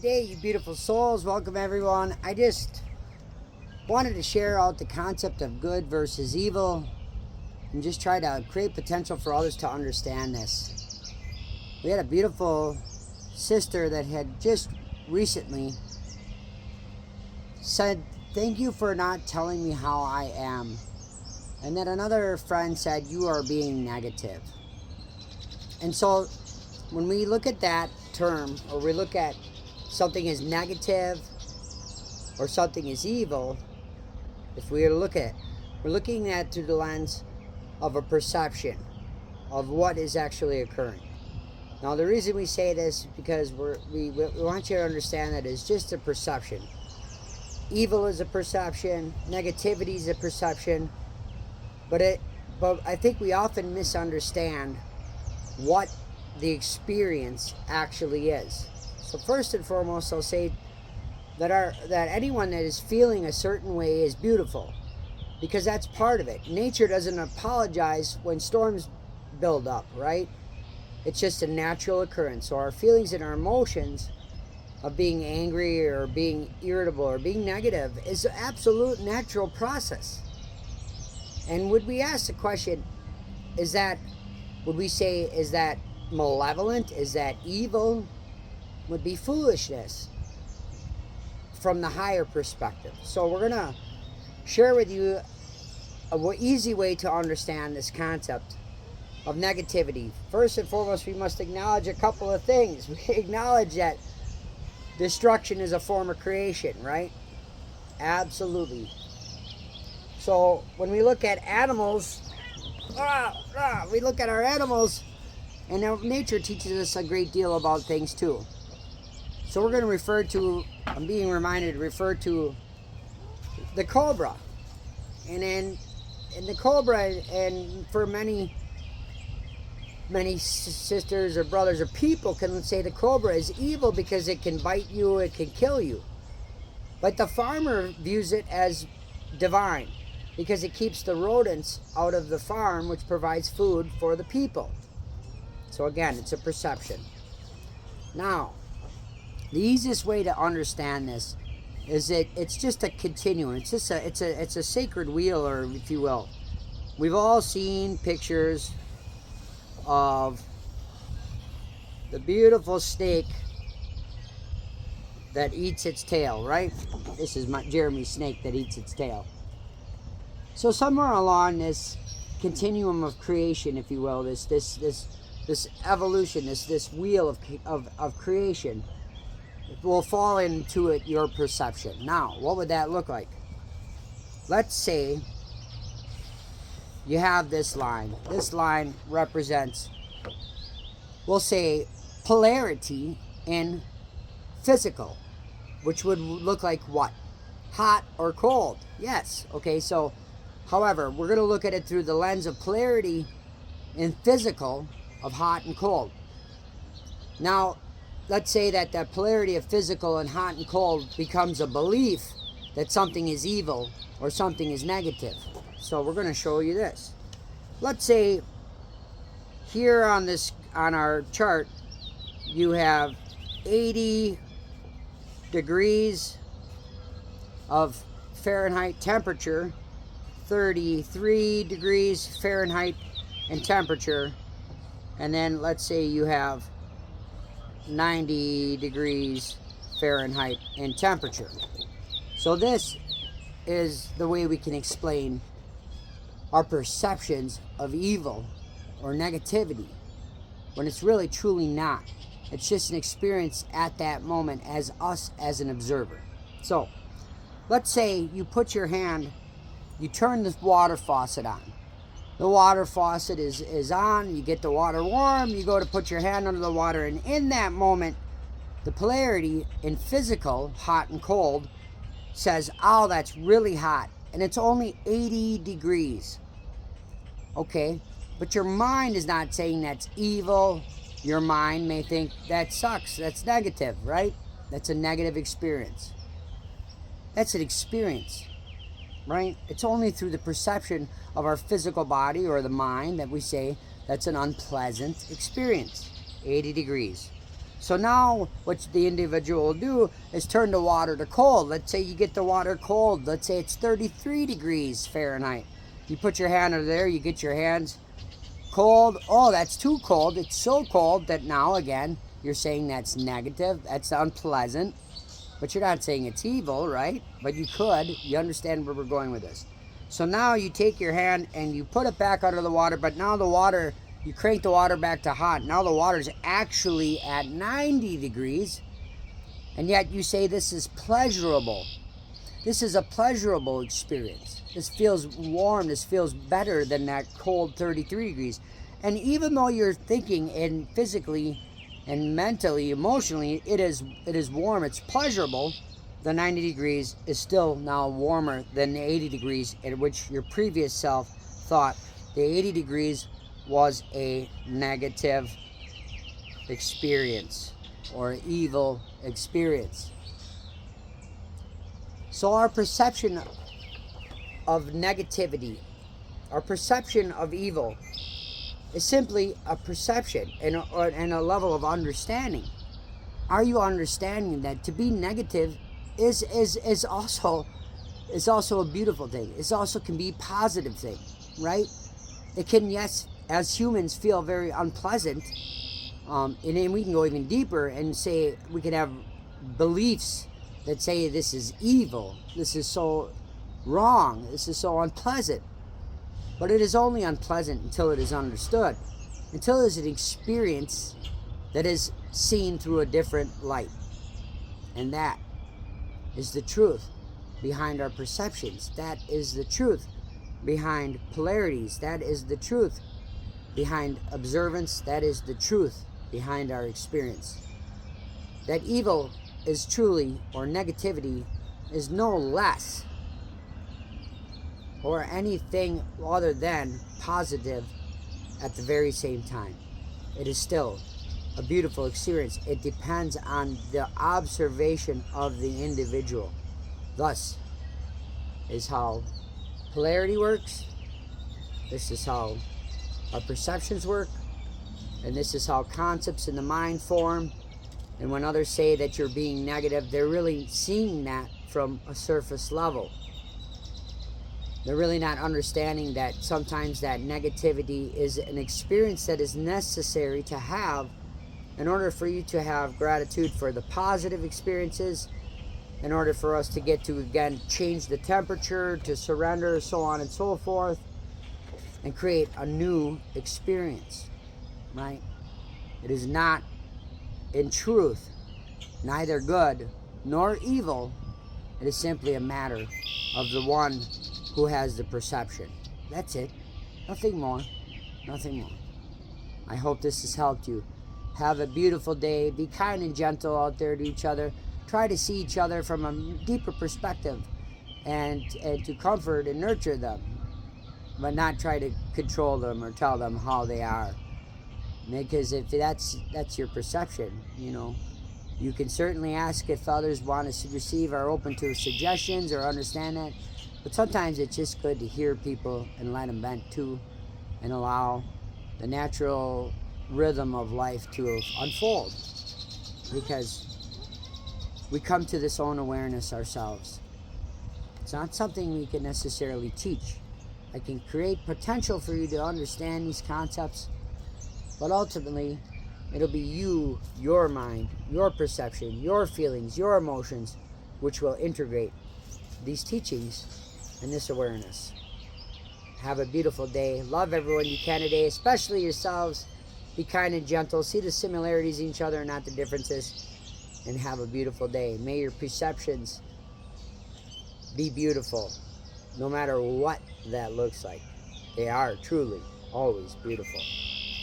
day, you beautiful souls. Welcome, everyone. I just wanted to share out the concept of good versus evil and just try to create potential for others to understand this. We had a beautiful sister that had just recently said, "Thank you for not telling me how I am." And then another friend said, "You are being negative." And so when we look at that term, or we look at something as negative or something as evil, if we were to look at it, we're looking at it through the lens of a perception of what is actually occurring. Now, the reason we say this is because we want you to understand that it's just a perception. Evil is a perception, negativity is a perception, but I think we often misunderstand what the experience actually is. So first and foremost, I'll say that anyone that is feeling a certain way is beautiful, because that's part of it. Nature doesn't apologize when storms build up, right? It's just a natural occurrence. So our feelings and our emotions of being angry or being irritable or being negative is an absolute natural process. And would we ask the question, would we say, is that malevolent? Is that evil? Would be foolishness from the higher perspective. So we're going to share with you an easy way to understand this concept of negativity. First and foremost, we must acknowledge a couple of things. We acknowledge that destruction is a form of creation, right? Absolutely. So when we look at animals, we look at our animals, and nature teaches us a great deal about things too. So we're going to I'm being reminded to refer to the cobra. And in the cobra, and for many sisters or brothers or people can say the cobra is evil because it can bite you, it can kill you. But the farmer views it as divine because it keeps the rodents out of the farm, which provides food for the people. So again, it's a perception. Now, the easiest way to understand this is that it's just a continuum. It's a sacred wheel, or if you will. We've all seen pictures of the beautiful snake that eats its tail, right? This is Jeremy's snake that eats its tail. So somewhere along this continuum of creation, if you will, this evolution, this wheel of creation, will fall into it your perception. Now, what would that look like? Let's say you have this line. This line represents, we'll say, polarity in physical, which would look like what? Hot or cold. Yes. Okay, so however, we're going to look at it through the lens of polarity in physical of hot and cold. Now, let's say that the polarity of physical and hot and cold becomes a belief that something is evil or something is negative. So we're going to show you this. Let's say here on our chart, you have 80 degrees of Fahrenheit temperature, 33 degrees Fahrenheit in temperature, and then let's say you have 90 degrees Fahrenheit in temperature. So this is the way we can explain our perceptions of evil or negativity, when it's really truly not. It's just an experience at that moment as us as an observer. So let's say you put your hand, you turn the water faucet on. The water faucet is on, you get the water warm, you go to put your hand under the water, and in that moment, the polarity in physical, hot and cold, says, "Oh, that's really hot," and it's only 80 degrees. Okay, but your mind is not saying that's evil. Your mind may think that sucks, that's negative, right? That's a negative experience. That's an experience. Right? It's only through the perception of our physical body or the mind that we say that's an unpleasant experience. 80 degrees. So now what the individual will do is turn the water to cold. Let's say you get the water cold. Let's say it's 33 degrees Fahrenheit. You put your hand under there, you get your hands cold. Oh, that's too cold. It's so cold that now, again, you're saying that's negative. That's unpleasant. But you're not saying it's evil, right? But you could. You understand where we're going with this. So now you take your hand and you put it back under the water, but now the water, you crank the water back to hot. Now the water's actually at 90 degrees, and yet you say this is pleasurable. This is a pleasurable experience. This feels warm. This feels better than that cold 33 degrees. And even though you're thinking and physically and mentally, emotionally, it is warm, it's pleasurable, the 90 degrees is still now warmer than the 80 degrees at which your previous self thought the 80 degrees was a negative experience or evil experience. So our perception of negativity, our perception of evil, is simply a perception and a level of understanding. Are you understanding that to be negative is also a beautiful thing? It also can be a positive thing, right? It can, yes, as humans, feel very unpleasant, and then we can go even deeper and say we can have beliefs that say this is evil, this is so wrong, this is so unpleasant. But it is only unpleasant until it is understood, until it is an experience that is seen through a different light. And that is the truth behind our perceptions. That is the truth behind polarities. That is the truth behind observance. That is the truth behind our experience. That evil is truly, or negativity is no less or anything other than positive at the very same time. It is still a beautiful experience. It depends on the observation of the individual. Thus is how polarity works. This is how our perceptions work. And this is how concepts in the mind form. And when others say that you're being negative, they're really seeing that from a surface level. They're really not understanding that sometimes that negativity is an experience that is necessary to have in order for you to have gratitude for the positive experiences, in order for us to get to, again, change the temperature, to surrender, so on and so forth, and create a new experience, right? It is not, in truth, neither good nor evil. It is simply a matter of the one who has the perception. That's it. Nothing more. Nothing more. I hope this has helped you. Have a beautiful day. Be kind and gentle out there to each other. Try to see each other from a deeper perspective and to comfort and nurture them, but not try to control them or tell them how they are. Because if that's your perception, you can certainly ask if others want to receive or open to suggestions or understand that. But sometimes it's just good to hear people and let them vent too, and allow the natural rhythm of life to unfold. Because we come to this own awareness ourselves. It's not something we can necessarily teach. I can create potential for you to understand these concepts, but ultimately, it'll be you, your mind, your perception, your feelings, your emotions, which will integrate these teachings and this awareness. Have a beautiful day. Love everyone you can today, especially yourselves. Be kind and gentle. See the similarities in each other and not the differences. And have a beautiful day. May your perceptions be beautiful, no matter what that looks like. They are truly always beautiful.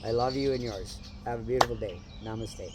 I love you and yours. Have a beautiful day. Namaste.